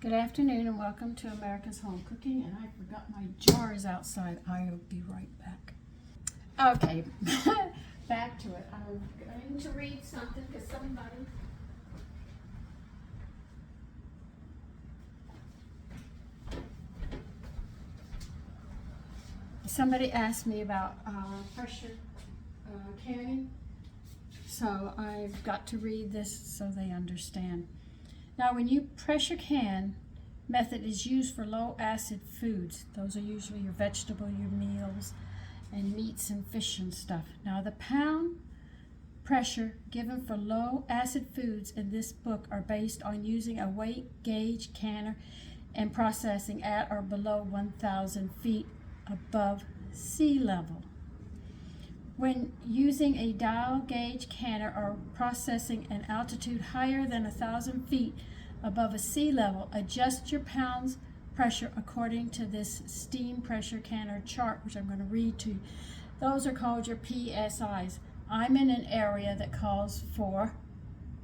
Good afternoon and welcome to America's Home Cooking. And I forgot my jars outside. I'll be right back. Okay, back to it. I'm going to read something because somebody asked me about pressure canning. So I've got to read this so they understand. Now, when you pressure can, method is used for low acid foods. Those are usually your vegetable, your meals, and meats and fish and stuff. Now, the pound pressure given for low acid foods in this book are based on using a weight gauge canner and processing at or below 1,000 feet above sea level. When using a dial gauge canner or processing an altitude higher than 1,000 feet above a sea level, adjust your pounds pressure according to this steam pressure canner chart, which I'm going to read to you. Those are called your PSIs. I'm in an area that calls for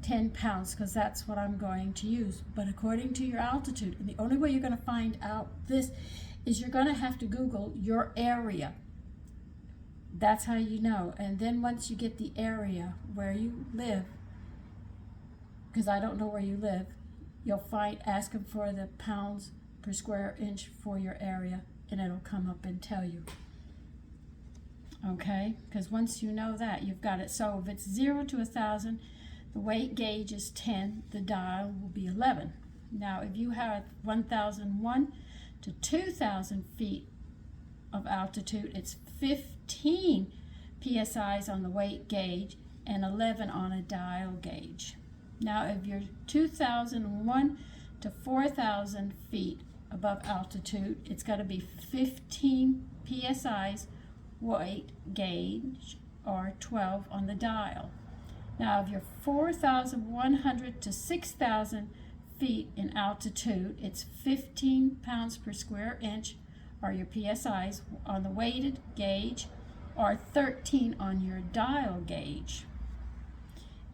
10 pounds because that's what I'm going to use. But according to your altitude, and the only way you're going to find out this is you're going to have to Google your area. That's how you know. And then once you get the area where you live, because I don't know where you live, you'll ask them for the pounds per square inch for your area, and it'll come up and tell you. Okay? Because once you know that, you've got it. So if it's 0 to 1,000, the weight gauge is 10, the dial will be 11. Now, if you have 1,001 to 2,000 feet of altitude, it's 15 PSIs on the weight gauge and 11 on a dial gauge. Now, if you're 2,001 to 4,000 feet above altitude, it's got to be 15 PSIs weight gauge or 12 on the dial. Now, if you're 4,100 to 6,000 feet in altitude, it's 15 pounds per square inch or your PSIs on the weighted gauge, or 13 on your dial gauge.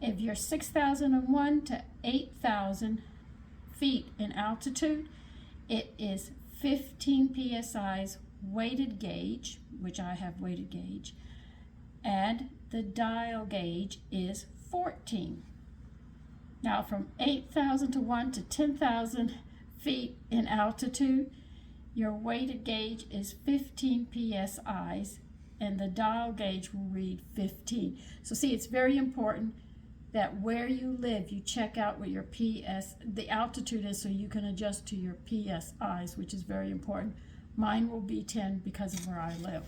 If you're 6,001 to 8,000 feet in altitude, it is 15 PSIs weighted gauge, which I have weighted gauge, and the dial gauge is 14. Now, from 8,000 to 1 to 10,000 feet in altitude, your weighted gauge is 15 PSIs, and the dial gauge will read 15. So see, it's very important that where you live, you check out what your the altitude is so you can adjust to your PSIs, which is very important. Mine will be 10 because of where I live.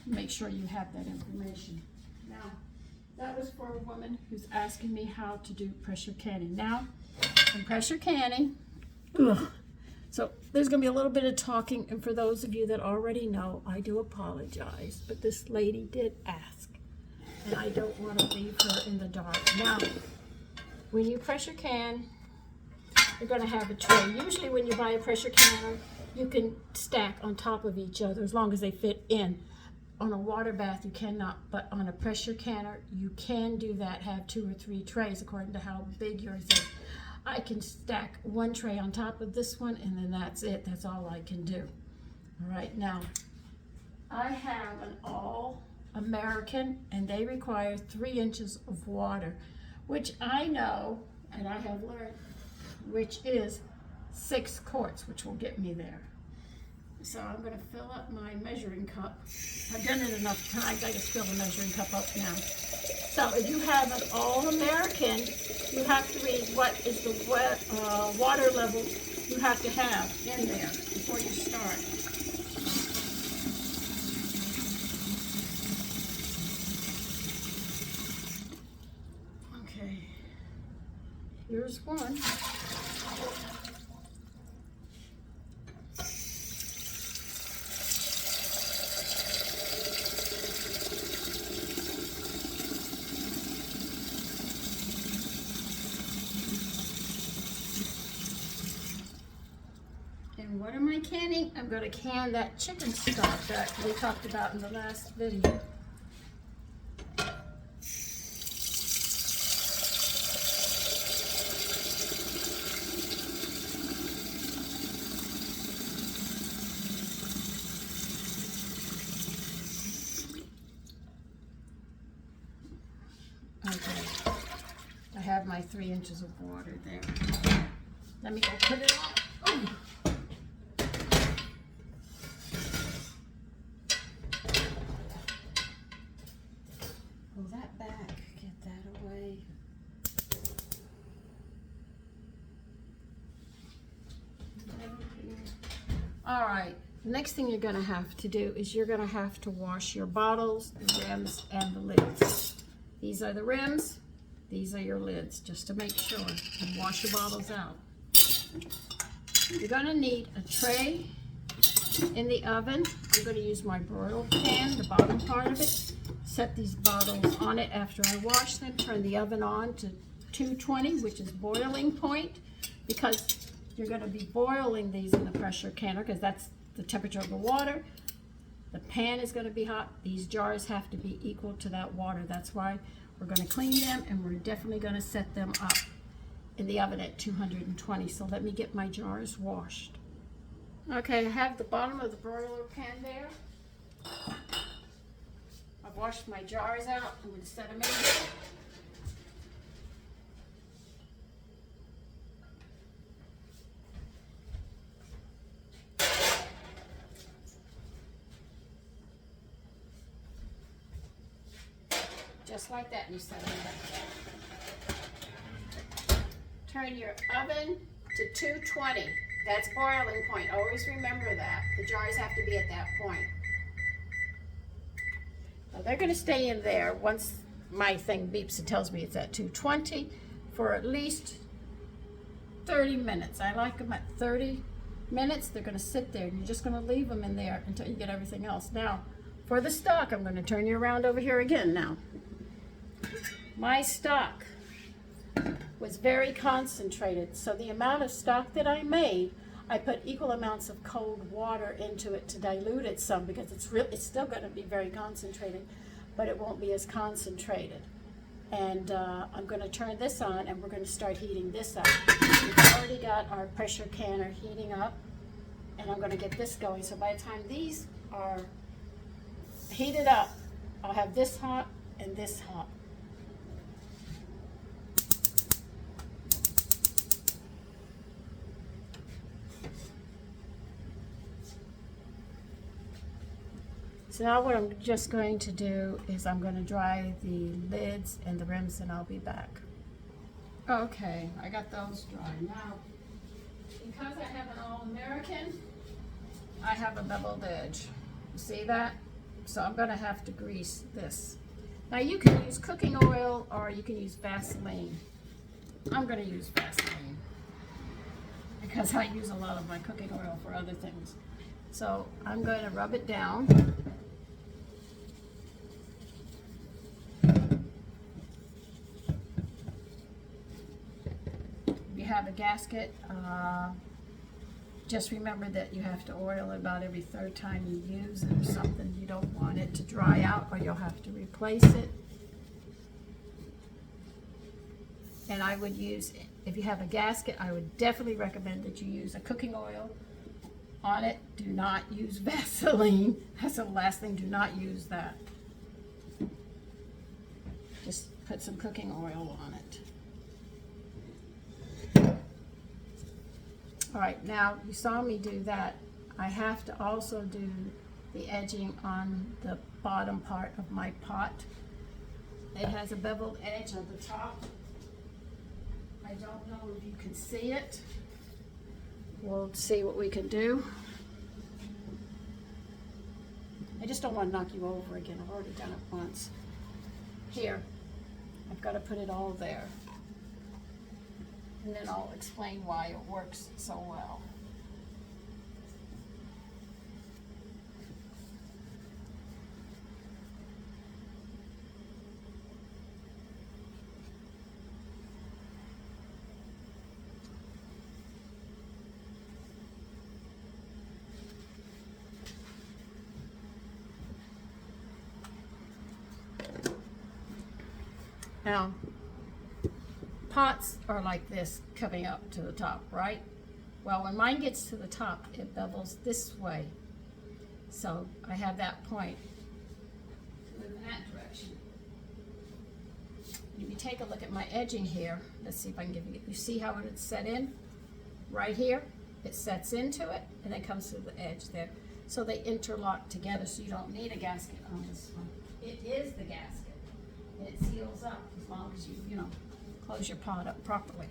Make sure you have that information. Now, that was for a woman who's asking me how to do pressure canning. Now, in pressure canning, so there's going to be a little bit of talking, and for those of you that already know, I do apologize, but this lady did ask, and I don't want to leave her in the dark. Now, when you pressure can, you're going to have a tray. Usually when you buy a pressure canner, you can stack on top of each other as long as they fit in. On a water bath, you cannot, but on a pressure canner, you can do that, have 2 or 3 trays according to how big yours is. I can stack one tray on top of this one, and then that's it. That's all I can do. All right, now, I have an all-American, and they require 3 inches of water, which I know, and I have learned, which is 6 quarts, which will get me there. So I'm going to fill up my measuring cup. I've done it enough times, I just fill the measuring cup up now. So if you have an all-American, you have to read what is the water level you have to have in there before you start. Okay, here's one. And what am I canning? I'm going to can that chicken stock that we talked about in the last video. my 3 inches of water there. Let me go put it on. Oh. Pull that back, get that away. All right, next thing you're gonna have to do is you're gonna have to wash your bottles, the rims, and the lids. These are the rims, these are your lids, just to make sure, and wash your bottles out. You're gonna need a tray in the oven. I'm gonna use my broil pan, the bottom part of it. Set these bottles on it after I wash them. Turn the oven on to 220, which is boiling point, because you're gonna be boiling these in the pressure canner, because that's the temperature of the water. The pan is gonna be hot. These jars have to be equal to that water. That's why we're gonna clean them, and we're definitely gonna set them up in the oven at 220. So let me get my jars washed. Okay, I have the bottom of the broiler pan there. I've washed my jars out. I'm gonna set them in. Just like that, and you set them back. Turn your oven to 220. That's boiling point. Always remember that. The jars have to be at that point. Now they're going to stay in there once my thing beeps and tells me it's at 220 for at least 30 minutes. I like them at 30 minutes. They're going to sit there. You're just going to leave them in there until you get everything else. Now, for the stock, I'm going to turn you around over here again now. My stock was very concentrated, so the amount of stock that I made, I put equal amounts of cold water into it to dilute it some, because it's still going to be very concentrated, but it won't be as concentrated. And I'm going to turn this on, and we're going to start heating this up. We've already got our pressure canner heating up, and I'm going to get this going. So by the time these are heated up, I'll have this hot and this hot. So now what I'm just going to do is I'm going to dry the lids and the rims, and I'll be back. Okay, I got those dry. Now, because I have an All-American, I have a beveled edge. You see that? So I'm going to have to grease this. Now you can use cooking oil or you can use Vaseline. I'm going to use Vaseline because I use a lot of my cooking oil for other things. So I'm going to rub it down. Have a gasket, just remember that you have to oil it about every 3rd time you use it or something. You don't want it to dry out or you'll have to replace it. And I would use, if you have a gasket, I would definitely recommend that you use a cooking oil on it. Do not use Vaseline. That's the last thing. Do not use that. Just put some cooking oil on it. All right, now you saw me do that. I have to also do the edging on the bottom part of my pot. It has a beveled edge on the top. I don't know if you can see it. We'll see what we can do. I just don't want to knock you over again. I've already done it once. Here, I've got to put it all there. And then I'll explain why it works so well. Now, pots are like this coming up to the top, right? Well, when mine gets to the top, it bevels this way. So I have that point to move in that direction. If you take a look at my edging here, let's see if I can give you, you see how it's set in? Right here, it sets into it and then comes to the edge there. So they interlock together, so you don't need a gasket on this one. It is the gasket, and it seals up as long as you know, close your pot up properly.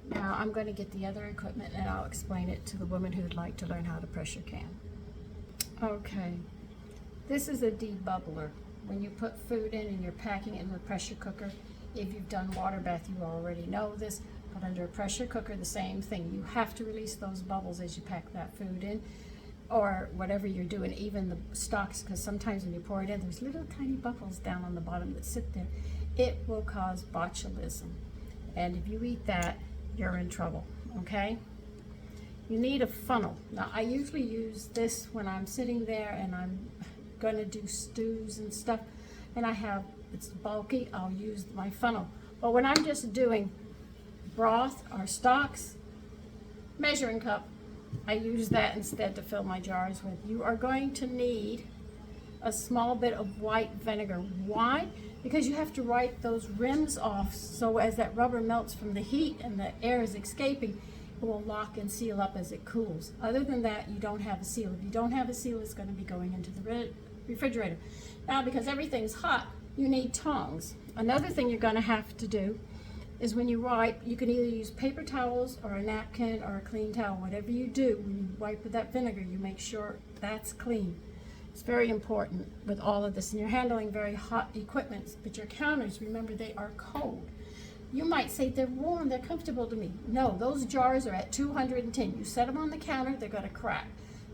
Now I'm going to get the other equipment and I'll explain it to the woman who'd like to learn how to pressure can. Okay, this is a debubbler. When you put food in and you're packing it in the pressure cooker, if you've done water bath, you already know this, but under a pressure cooker, the same thing. You have to release those bubbles as you pack that food in, or whatever you're doing, even the stocks, because sometimes when you pour it in, there's little tiny bubbles down on the bottom that sit there. It will cause botulism, and if you eat that, you're in trouble, okay? You need a funnel. Now, I usually use this when I'm sitting there and I'm gonna do stews and stuff, and it's bulky, I'll use my funnel. But when I'm just doing broth or stocks, measuring cup, I use that instead to fill my jars with. You are going to need a small bit of white vinegar. Why? Because you have to wipe those rims off, so as that rubber melts from the heat and the air is escaping, it will lock and seal up as it cools. Other than that, you don't have a seal. If you don't have a seal, it's going to be going into the refrigerator. Now, because everything's hot, you need tongs. Another thing you're going to have to do is when you wipe, you can either use paper towels or a napkin or a clean towel. Whatever you do, when you wipe with that vinegar, you make sure that's clean. It's very important with all of this, and you're handling very hot equipment, but your counters, remember, they are cold. You might say they're warm, they're comfortable to me. No, those jars are at 210. You set them on the counter, they're going to crack.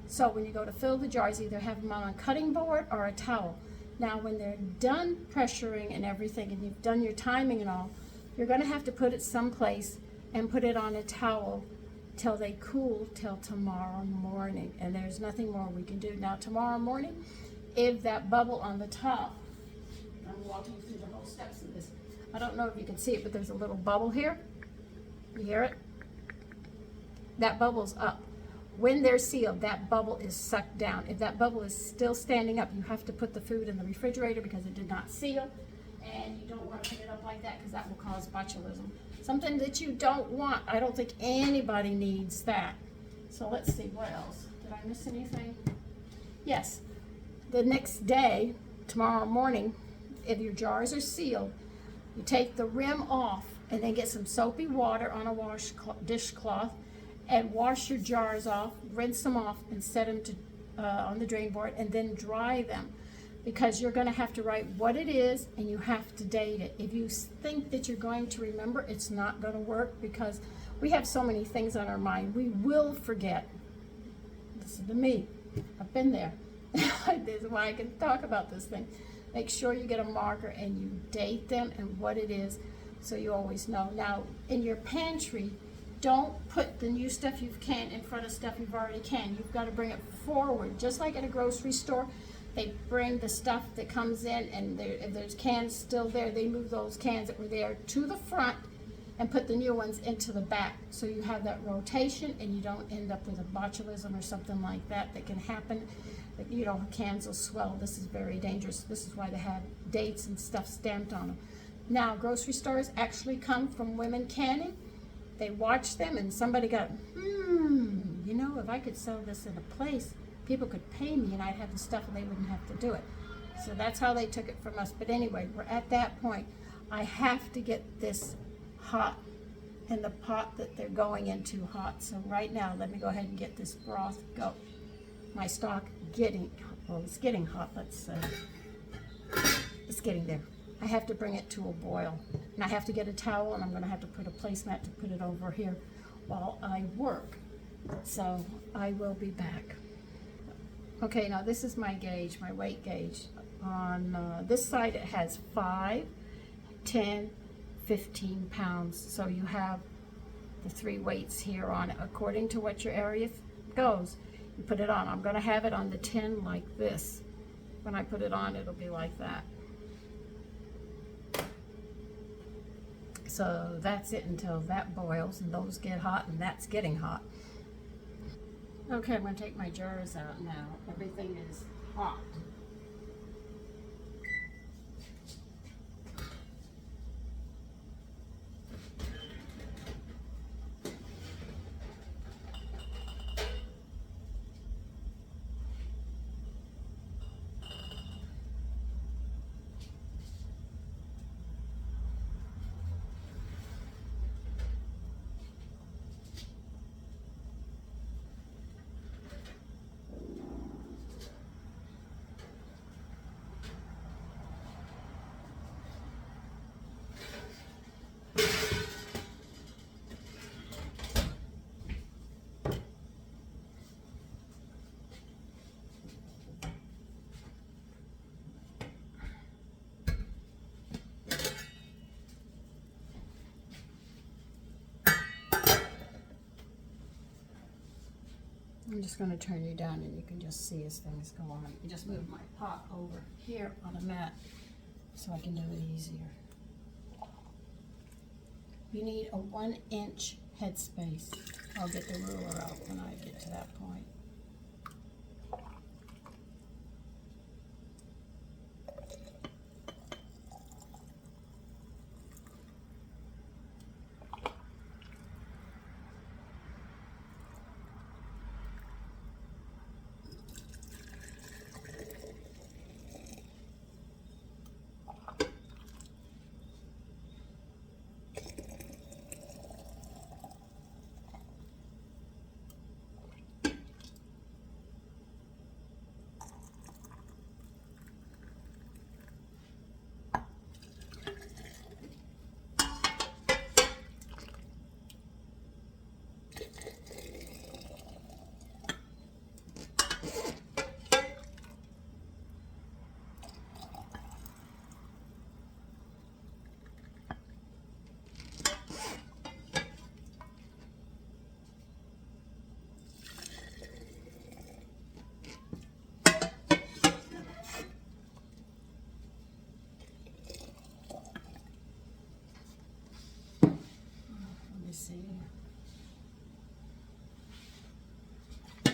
So when you go to fill the jars, either have them on a cutting board or a towel. Now when they're done pressuring and everything, and you've done your timing and all, you're going to have to put it someplace and put it on a towel till they cool till tomorrow morning, and there's nothing more we can do. Now tomorrow morning, if that bubble on the top, I'm walking through the whole steps of this, I don't know if you can see it, but there's a little bubble here. You hear it? That bubble's up. When they're sealed, that bubble is sucked down. If that bubble is still standing up, you have to put the food in the refrigerator because it did not seal, and you don't want to put it up like that because that will cause botulism. Something that you don't want. I don't think anybody needs that. So let's see, what else? Did I miss anything? Yes, the next day, tomorrow morning, if your jars are sealed, you take the rim off and then get some soapy water on a dishcloth and wash your jars off, rinse them off, and set them on the drain board, and then dry them. Because you're going to have to write what it is and you have to date it. If you think that you're going to remember, it's not going to work because we have so many things on our mind. We will forget. Listen to me. I've been there. This is why I can talk about this thing. Make sure you get a marker and you date them and what it is so you always know. Now, in your pantry, don't put the new stuff you've canned in front of stuff you've already canned. You've got to bring it forward. Just like at a grocery store, they bring the stuff that comes in, and if there's cans still there, they move those cans that were there to the front and put the new ones into the back. So you have that rotation and you don't end up with a botulism or something like that that can happen. You know, cans will swell. This is very dangerous. This is why they have dates and stuff stamped on them. Now, grocery stores actually come from women canning. They watch them and somebody got, you know, if I could sell this in a place, people could pay me and I'd have the stuff and they wouldn't have to do it. So that's how they took it from us. But anyway, we're at that point. I have to get this hot and the pot that they're going into hot. So right now, let me go ahead and get this broth go. My stock it's getting hot, let's say. It's getting there. I have to bring it to a boil. And I have to get a towel, and I'm going to have to put a placemat to put it over here while I work. So I will be back. Okay, now this is my gauge, my weight gauge. On this side it has 5, 10, 15 pounds. So you have the 3 weights here on it. According to what your area goes, you put it on. I'm going to have it on the 10 like this. When I put it on, it'll be like that. So that's it until that boils and those get hot and that's getting hot. Okay, I'm going to take my jars out now. Everything is hot. I'm just going to turn you down and you can just see as things go on. I just move my pot over here on a mat so I can do it easier. You need a 1-inch headspace. I'll get the ruler out when I get to that point. See. Oh,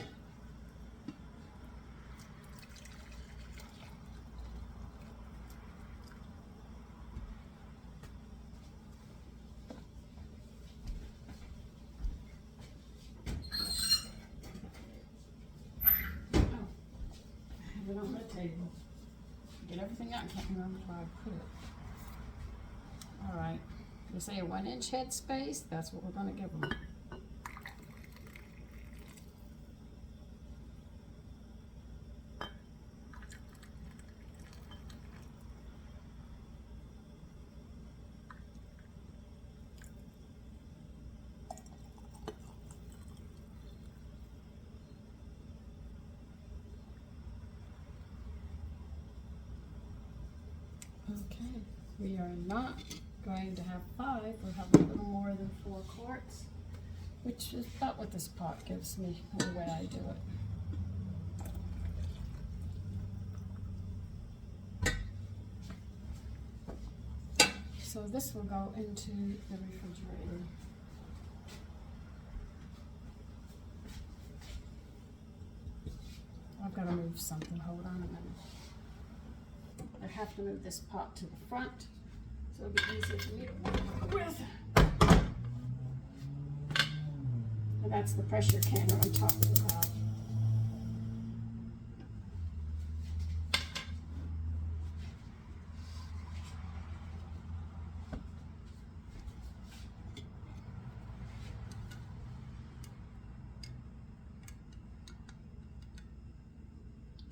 I have it on the table. Get everything out. I can't remember where I put it. All right. You say a 1-inch headspace, that's what we're going to give them. Okay, we are not going to have 5, we'll have a little more than 4 quarts, which is about what this pot gives me, the way I do it. So this will go into the refrigerator. I've got to move something, hold on a minute. I have to move this pot to the front, so it'll be easier for me to work with. And that's the pressure canner on top of the valve.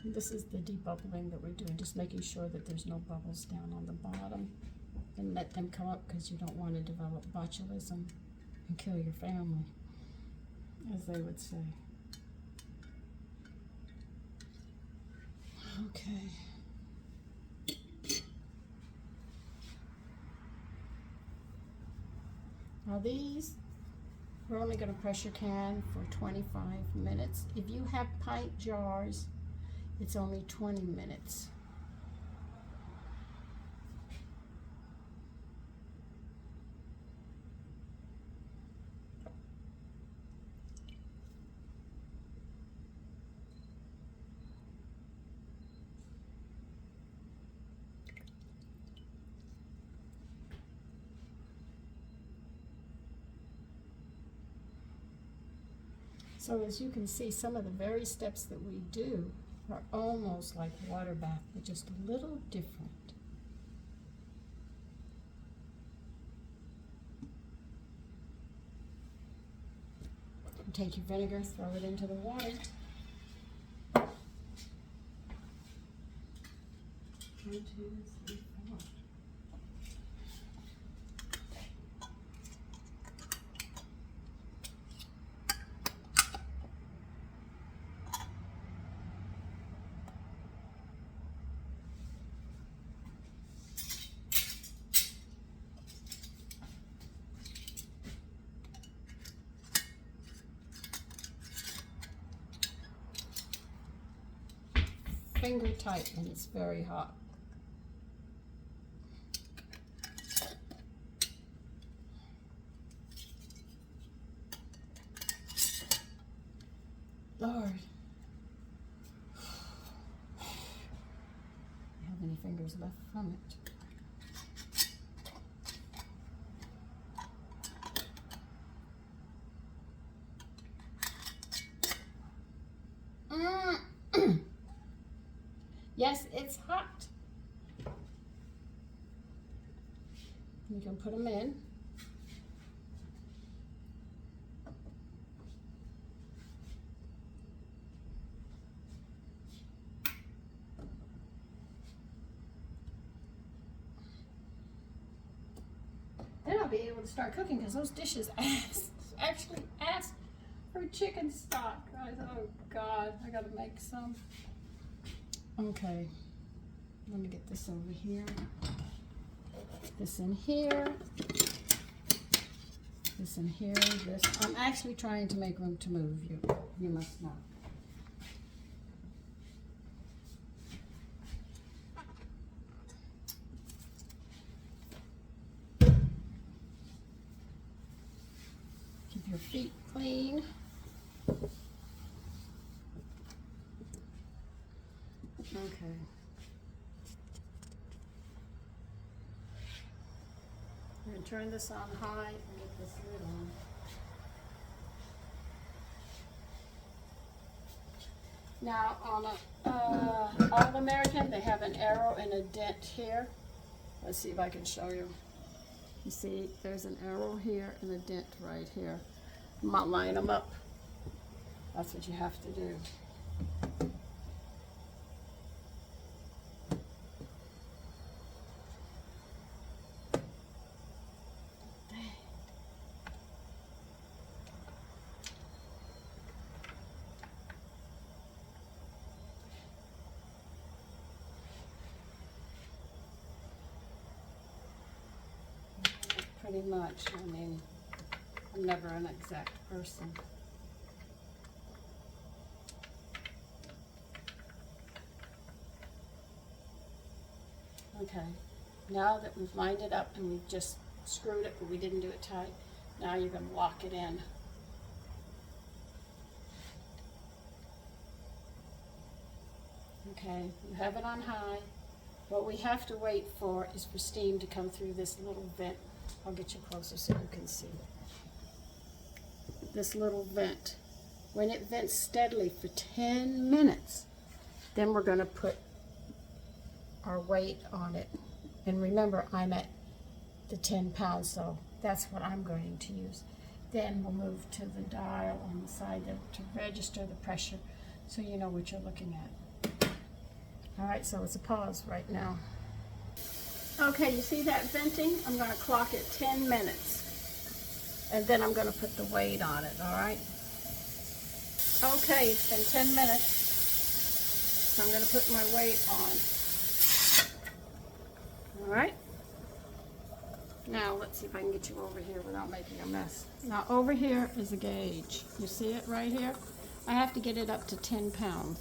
This is the debubbling that we're doing, just making sure that there's no bubbles down on the bottom and let them come up, because you don't want to develop botulism and kill your family, as they would say. Okay. Now these, we're only going to pressure can for 25 minutes. If you have pint jars, it's only 20 minutes. So as you can see, some of the very steps that we do are almost like water bath, but just a little different. Take your vinegar, throw it into the water. 1, 2, 3, 4. Finger tight and it's very hot. Lord. I have any fingers left from it. Yes, it's hot. You can put them in. Then I'll be able to start cooking because those dishes actually asked for chicken stock. I thought, oh God, I gotta make some. Okay, let me get this over here. This in here. This in here. This. I'm actually trying to make room to move. You must not. Keep your feet clean. Okay. I'm going to turn this on high and get this lid on. Now on a All-American, they have an arrow and a dent here. Let's see if I can show you. You see, there's an arrow here and a dent right here. I'm not lining them up. That's what you have to do. Pretty much. I mean, I'm never an exact person. Okay, now that we've lined it up and we've just screwed it, but we didn't do it tight, now you're going to lock it in. Okay, you have it on high. What we have to wait for is for steam to come through this little vent. I'll get you closer so you can see. This little vent. When it vents steadily for 10 minutes, then we're going to put our weight on it. And remember, I'm at the 10 pounds, so that's what I'm going to use. Then we'll move to the dial on the side to register the pressure so you know what you're looking at. All right, so it's a pause right now. Okay, you see that venting? I'm going to clock it 10 minutes. And then I'm going to put the weight on it, all right? Okay, it's been 10 minutes. So I'm going to put my weight on. All right? Now, let's see if I can get you over here without making a mess. Now, over here is a gauge. You see it right here? I have to get it up to 10 pounds.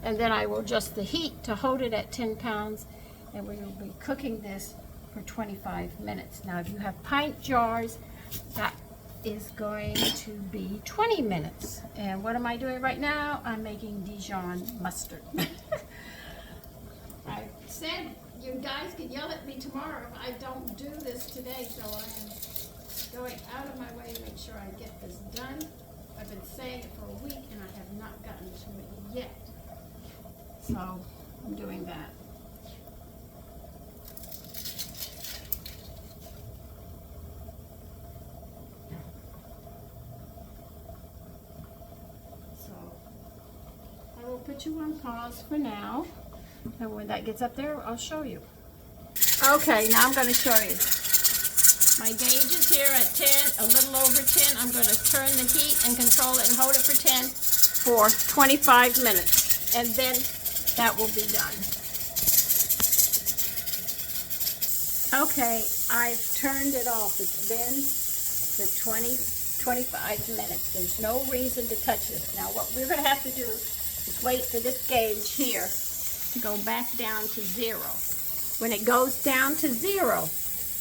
And then I will adjust the heat to hold it at 10 pounds, and we will be cooking this for 25 minutes. Now, if you have pint jars, that is going to be 20 minutes. And what am I doing right now? I'm making Dijon mustard. I said you guys could yell at me tomorrow if I don't do this today, so I am going out of my way to make sure I get this done. I've been saying it for a week and I have not gotten to it yet. So I'm doing that. So I will put you on pause for now. And when that gets up there, I'll show you. Okay, now I'm going to show you. My gauge is here at 10, a little over 10. I'm going to turn the heat and control it and hold it for 10 for 25 minutes. And then that will be done. Okay, I've turned it off. It's been the 25 minutes. There's no reason to touch this. Now what we're going to have to do is wait for this gauge here to go back down to 0. When it goes down to 0,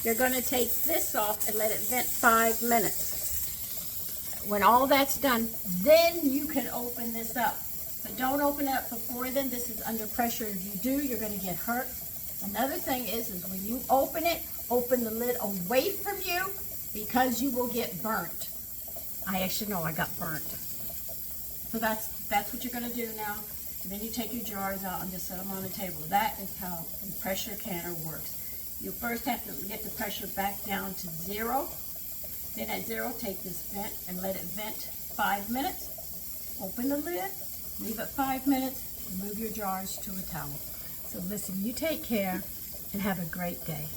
you're going to take this off and let it vent 5 minutes. When all that's done, then you can open this up. But don't open it up before then. This is under pressure. If you do, you're going to get hurt. Another thing is when you open it, open the lid away from you because you will get burnt. I actually know I got burnt. So that's what you're going to do now. And then you take your jars out and just set them on the table. That is how the pressure canner works. You first have to get the pressure back down to 0. Then at 0, take this vent and let it vent 5 minutes. Open the lid, leave it 5 minutes, and move your jars to a towel. So listen, you take care and have a great day.